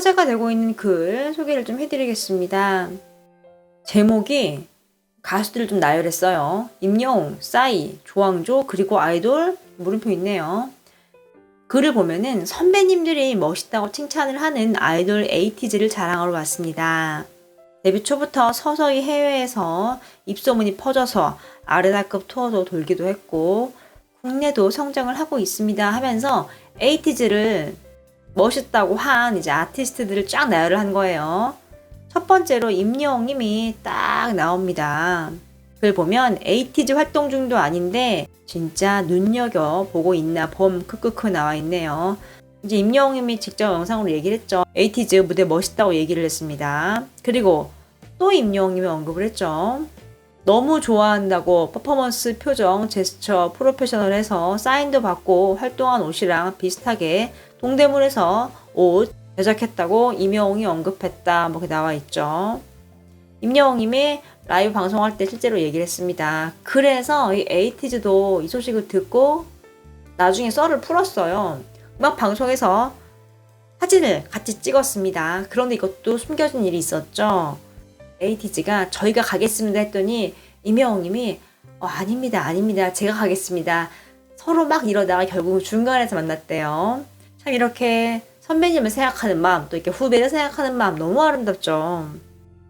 화제가 되고 있는 글 소개를 좀 해드리겠습니다. 제목이 가수들을 좀 나열했어요. 임영웅, 싸이, 조항조, 그리고 아이돌 물음표 있네요. 글을 보면은 선배님들이 멋있다고 칭찬을 하는 아이돌 에이티즈를 자랑하러 왔습니다. 데뷔 초부터 서서히 해외에서 입소문이 퍼져서 아레나급 투어도 돌기도 했고 국내도 성장을 하고 있습니다 하면서 에이티즈를 멋있다고 한 이제 아티스트들을 쫙 나열을 한 거예요. 첫 번째로 임영웅 님이 딱 나옵니다. 글 보면 에이티즈 활동 중도 아닌데 진짜 눈여겨보고 있나 봄 크크크 나와 있네요. 이제 임영웅 님이 직접 영상으로 얘기를 했죠. 에이티즈 무대 멋있다고 얘기를 했습니다. 그리고 또 임영웅 님이 언급을 했죠. 너무 좋아한다고 퍼포먼스, 표정, 제스처, 프로페셔널해서 사인도 받고 활동한 옷이랑 비슷하게 동대문에서 옷 제작했다고 임영웅이 언급했다. 뭐 이렇게 나와 있죠. 임영웅 님이 라이브 방송할 때 실제로 얘기를 했습니다. 그래서 이 에이티즈도 이 소식을 듣고 나중에 썰을 풀었어요. 음악 방송에서 사진을 같이 찍었습니다. 그런데 이것도 숨겨진 일이 있었죠. 에이티즈가 저희가 가겠습니다 했더니 임영웅 님이 아닙니다. 제가 가겠습니다. 서로 막 이러다가 결국 중간에서 만났대요. 참 이렇게 선배님을 생각하는 마음, 또 이렇게 후배를 생각하는 마음 너무 아름답죠.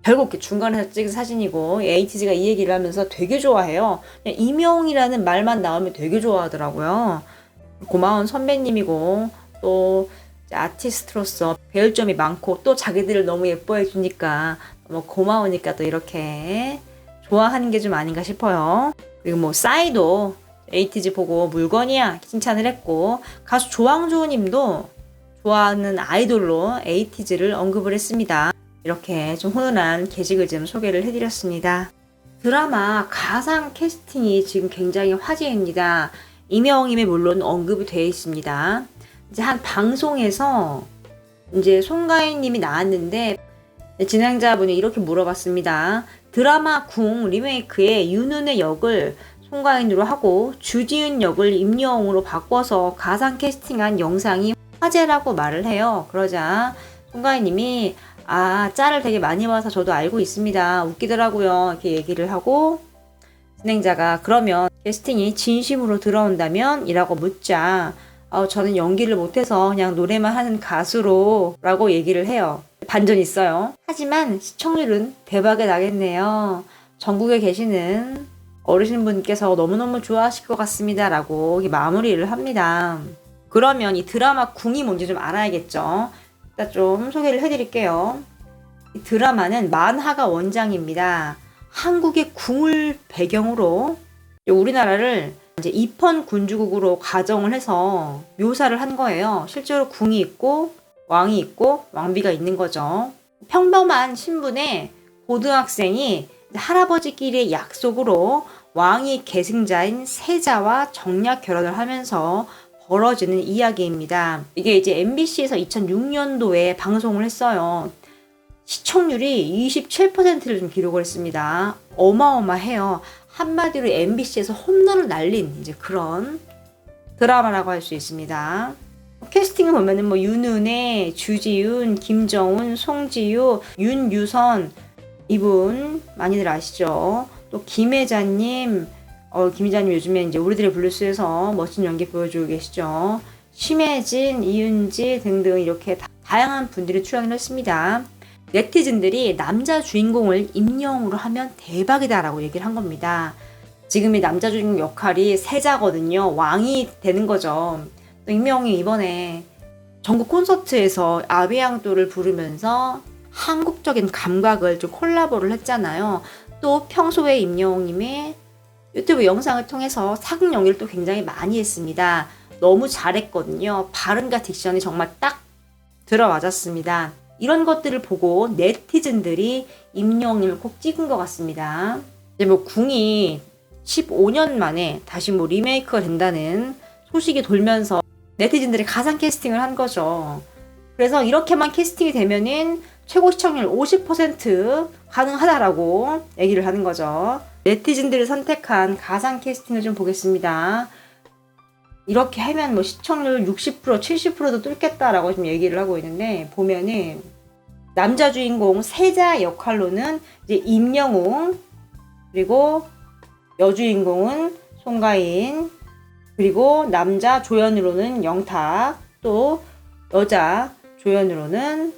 결국 이렇게 중간에서 찍은 사진이고 에이티즈가 이 얘기를 하면서 되게 좋아해요. 그냥 임영웅이라는 말만 나오면 되게 좋아하더라고요. 고마운 선배님이고 또 아티스트로서 배울 점이 많고 또 자기들을 너무 예뻐해 주니까 너무 고마우니까 또 이렇게 좋아하는 게 좀 아닌가 싶어요. 그리고 뭐 싸이도 에이티즈 보고 물건이야 칭찬을 했고 가수 조항조 님도 좋아하는 아이돌로 에이티즈를 언급을 했습니다. 이렇게 좀 훈훈한 게시글 좀 소개를 해드렸습니다. 드라마 가상 캐스팅이 지금 굉장히 화제입니다. 임영웅님이 물론 언급이 되어 있습니다. 이제 한 방송에서 이제 송가인님이 나왔는데 진행자분이 이렇게 물어봤습니다. 드라마 궁 리메이크의 윤은의 역을 송가인으로 하고 주지훈 역을 임영웅으로 바꿔서 가상 캐스팅한 영상이 화제라고 말을 해요. 그러자 송가인님이 짤을 되게 많이 봐서 저도 알고 있습니다. 웃기더라고요. 이렇게 얘기를 하고 진행자가 그러면 캐스팅이 진심으로 들어온다면? 이라고 묻자 저는 연기를 못해서 그냥 노래만 하는 가수로 라고 얘기를 해요. 반전이 있어요. 하지만 시청률은 대박이 나겠네요. 전국에 계시는 어르신분께서 너무너무 좋아하실 것 같습니다. 라고 마무리를 합니다. 그러면 이 드라마 궁이 뭔지 좀 알아야겠죠. 일단 좀 소개를 해드릴게요. 이 드라마는 만화가 원작입니다. 한국의 궁을 배경으로 우리나라를 이제 입헌 군주국으로 가정을 해서 묘사를 한 거예요. 실제로 궁이 있고 왕이 있고 왕비가 있는 거죠. 평범한 신분의 고등학생이 할아버지끼리의 약속으로 왕이 계승자인 세자와 정략 결혼을 하면서 벌어지는 이야기입니다. 이게 이제 MBC에서 2006년도에 방송을 했어요. 시청률이 27%를 좀 기록을 했습니다. 어마어마해요. 한마디로 MBC에서 홈런을 날린 이제 그런 드라마라고 할 수 있습니다. 캐스팅을 보면은 뭐 윤은혜, 주지훈, 김정훈, 송지효, 윤유선 이분 많이들 아시죠? 또 김혜자님, 김혜자님 요즘에 이제 우리들의 블루스에서 멋진 연기 보여주고 계시죠. 심혜진, 이윤지 등등 이렇게 다양한 분들이 출연을 했습니다. 네티즌들이 남자 주인공을 임영웅으로 하면 대박이다라고 얘기를 한 겁니다. 지금 이 남자 주인공 역할이 세자거든요. 왕이 되는 거죠. 또 임영웅이 이번에 전국 콘서트에서 아비앙도를 부르면서 한국적인 감각을 좀 콜라보를 했잖아요. 또 평소에 임영웅님이 유튜브 영상을 통해서 사극 연기를 또 굉장히 많이 했습니다. 너무 잘했거든요. 발음과 딕션이 정말 딱 들어맞았습니다. 이런 것들을 보고 네티즌들이 임영웅님을 꼭 찍은 것 같습니다. 이제 뭐 궁이 15년 만에 다시 뭐 리메이크가 된다는 소식이 돌면서 네티즌들이 가상 캐스팅을 한 거죠. 그래서 이렇게만 캐스팅이 되면은 최고 시청률 50% 가능하다라고 얘기를 하는 거죠. 네티즌들이 선택한 가상 캐스팅을 좀 보겠습니다. 이렇게 하면 뭐 시청률 60%, 70%도 뚫겠다라고 지금 얘기를 하고 있는데, 보면은 남자 주인공 세자 역할로는 이제 임영웅, 그리고 여주인공은 송가인, 그리고 남자 조연으로는 영탁, 또 여자 조연으로는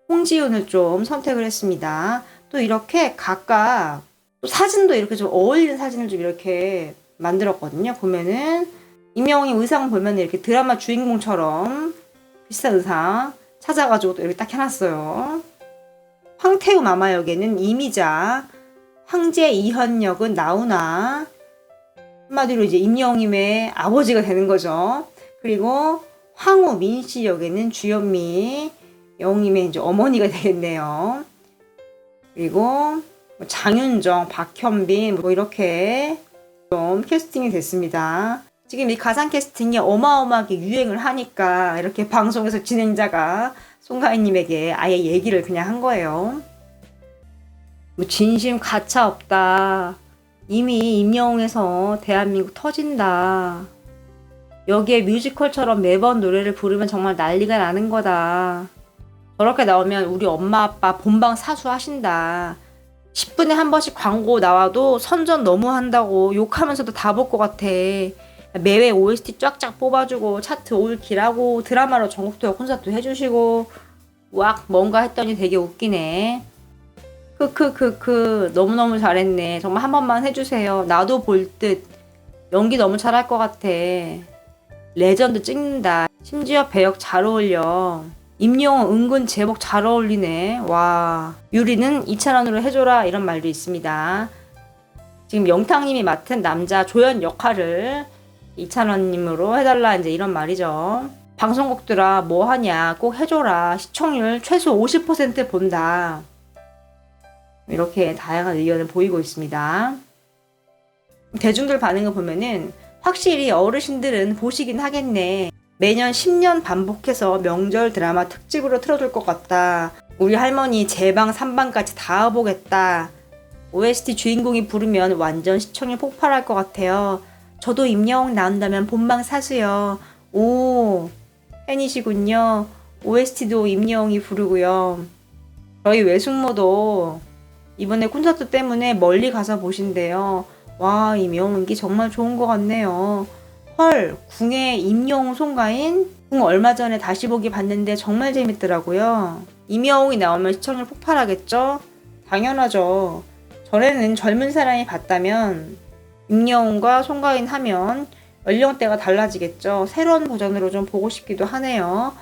홍지윤을 좀 선택을 했습니다. 또 이렇게 각각 또 사진도 이렇게 좀 어울리는 사진을 좀 이렇게 만들었거든요. 보면은 임영웅이 의상 보면 이렇게 드라마 주인공처럼 비슷한 의상 찾아가지고 또 이렇게 딱 해놨어요. 황태우 마마 역에는 이미자, 황제 이현 역은 나훈아, 한마디로 이제 임영웅의 아버지가 되는 거죠. 그리고 황후 민씨 역에는 주현미, 영웅님의 이제 어머니가 되겠네요. 그리고 장윤정, 박현빈 뭐 이렇게 좀 캐스팅이 됐습니다. 지금 이 가상 캐스팅이 어마어마하게 유행을 하니까 이렇게 방송에서 진행자가 송가인님에게 아예 얘기를 그냥 한 거예요. 뭐 진심 가차 없다. 이미 임영웅에서 대한민국 터진다. 여기에 뮤지컬처럼 매번 노래를 부르면 정말 난리가 나는 거다. 저렇게 나오면 우리 엄마 아빠 본방 사수하신다. 10분에 한 번씩 광고 나와도 선전 너무 한다고 욕하면서도 다 볼 것 같아. 매회 OST 쫙쫙 뽑아주고 차트 올킬하고 드라마로 전국 투어 콘서트 해주시고 왁 뭔가 했더니 되게 웃기네. 크크크크 너무너무 잘했네. 정말 한 번만 해주세요. 나도 볼 듯. 연기 너무 잘할 것 같아. 레전드 찍는다. 심지어 배역 잘 어울려. 임영웅 은근 제복 잘 어울리네. 와. 유리는 2,000원으로 해줘라 이런 말도 있습니다. 지금 영탁님이 맡은 남자 조연 역할을 2,000원님으로 해달라 이제 이런 말이죠. 방송국들아 뭐하냐 꼭 해줘라. 시청률 최소 50% 본다. 이렇게 다양한 의견을 보이고 있습니다. 대중들 반응을 보면은 확실히 어르신들은 보시긴 하겠네. 매년 10년 반복해서 명절 드라마 특집으로 틀어줄 것 같다. 우리 할머니 제방 3방까지 다 보겠다. OST 주인공이 부르면 완전 시청률 폭발할 것 같아요. 저도 임영웅 나온다면 본방 사수요. 오, 팬이시군요. OST도 임영웅이 부르고요. 저희 외숙모도 이번에 콘서트 때문에 멀리 가서 보신대요. 와, 임영웅 인기 정말 좋은 것 같네요. 헐, 궁의 임영웅 송가인? 궁 얼마 전에 다시 보기 봤는데 정말 재밌더라고요. 임영웅이 나오면 시청률 폭발하겠죠? 당연하죠. 전에는 젊은 사람이 봤다면 임영웅과 송가인 하면 연령대가 달라지겠죠. 새로운 버전으로 좀 보고 싶기도 하네요.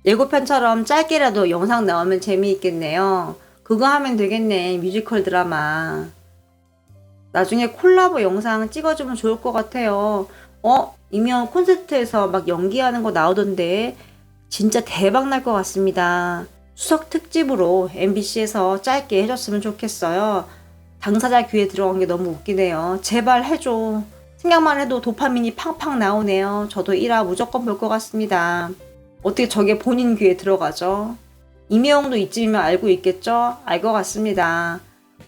예고편처럼 짧게라도 영상 나오면 재미있겠네요. 그거 하면 되겠네. 뮤지컬 드라마. 나중에 콜라보 영상 찍어주면 좋을 것 같아요. 임영웅 콘서트에서 막 연기하는 거 나오던데 진짜 대박 날 것 같습니다. 추석 특집으로 MBC에서 짧게 해줬으면 좋겠어요. 당사자 귀에 들어간 게 너무 웃기네요. 제발 해줘. 생각만 해도 도파민이 팡팡 나오네요. 저도 1화 무조건 볼 것 같습니다. 어떻게 저게 본인 귀에 들어가죠? 임영웅도 이쯤이면 알고 있겠죠? 알 것 같습니다.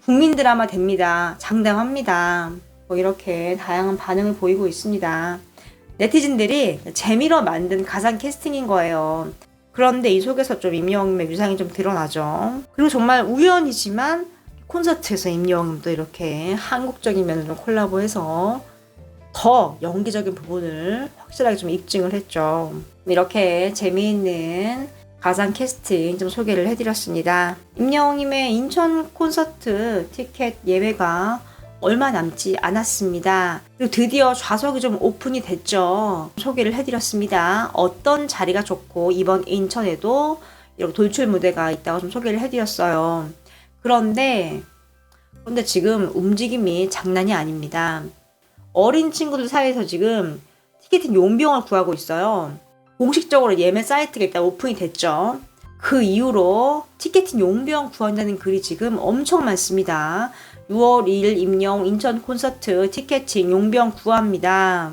국민 드라마 됩니다. 장담합니다. 뭐 이렇게 다양한 반응을 보이고 있습니다. 네티즌들이 재미로 만든 가상 캐스팅인 거예요. 그런데 이 속에서 좀 임영웅의 위상이 좀 드러나죠. 그리고 정말 우연이지만 콘서트에서 임영웅도 이렇게 한국적인 면으로 콜라보해서 더 연기적인 부분을 확실하게 좀 입증을 했죠. 이렇게 재미있는 가상 캐스팅 좀 소개를 해드렸습니다. 임영웅님의 인천 콘서트 티켓 예매가 얼마 남지 않았습니다. 그리고 드디어 좌석이 좀 오픈이 됐죠. 소개를 해드렸습니다. 어떤 자리가 좋고 이번 인천에도 이렇게 돌출 무대가 있다고 좀 소개를 해드렸어요. 그런데 지금 움직임이 장난이 아닙니다. 어린 친구들 사이에서 지금 티켓팅 용병을 구하고 있어요. 공식적으로 예매 사이트가 일단 오픈이 됐죠. 그 이후로 티켓팅 용병 구한다는 글이 지금 엄청 많습니다. 6월 2일 임영웅 인천 콘서트 티켓팅 용병 구합니다.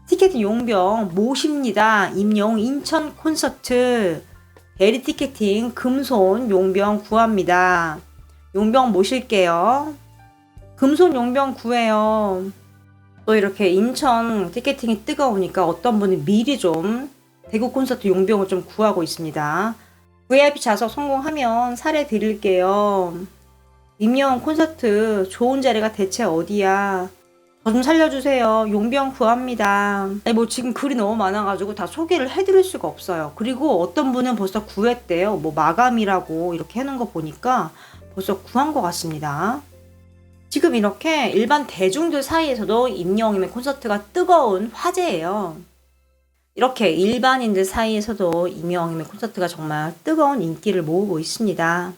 티켓팅 용병 모십니다. 임영웅 인천 콘서트 대리 티켓팅 금손 용병 구합니다. 용병 모실게요. 금손 용병 구해요. 또 이렇게 인천 티켓팅이 뜨거우니까 어떤 분이 미리 좀 대구 콘서트 용병을 좀 구하고 있습니다. VIP 좌석 성공하면 사례 드릴게요. 임영웅 콘서트 좋은 자리가 대체 어디야? 저 좀 살려주세요. 용병 구합니다. 아니 뭐 지금 글이 너무 많아가지고 다 소개를 해드릴 수가 없어요. 그리고 어떤 분은 벌써 구했대요. 뭐 마감이라고 이렇게 해놓은 거 보니까 벌써 구한 것 같습니다. 지금 이렇게 일반 대중들 사이에서도 임영웅의 콘서트가 뜨거운 화제예요. 이렇게 일반인들 사이에서도 임영웅의 콘서트가 정말 뜨거운 인기를 모으고 있습니다.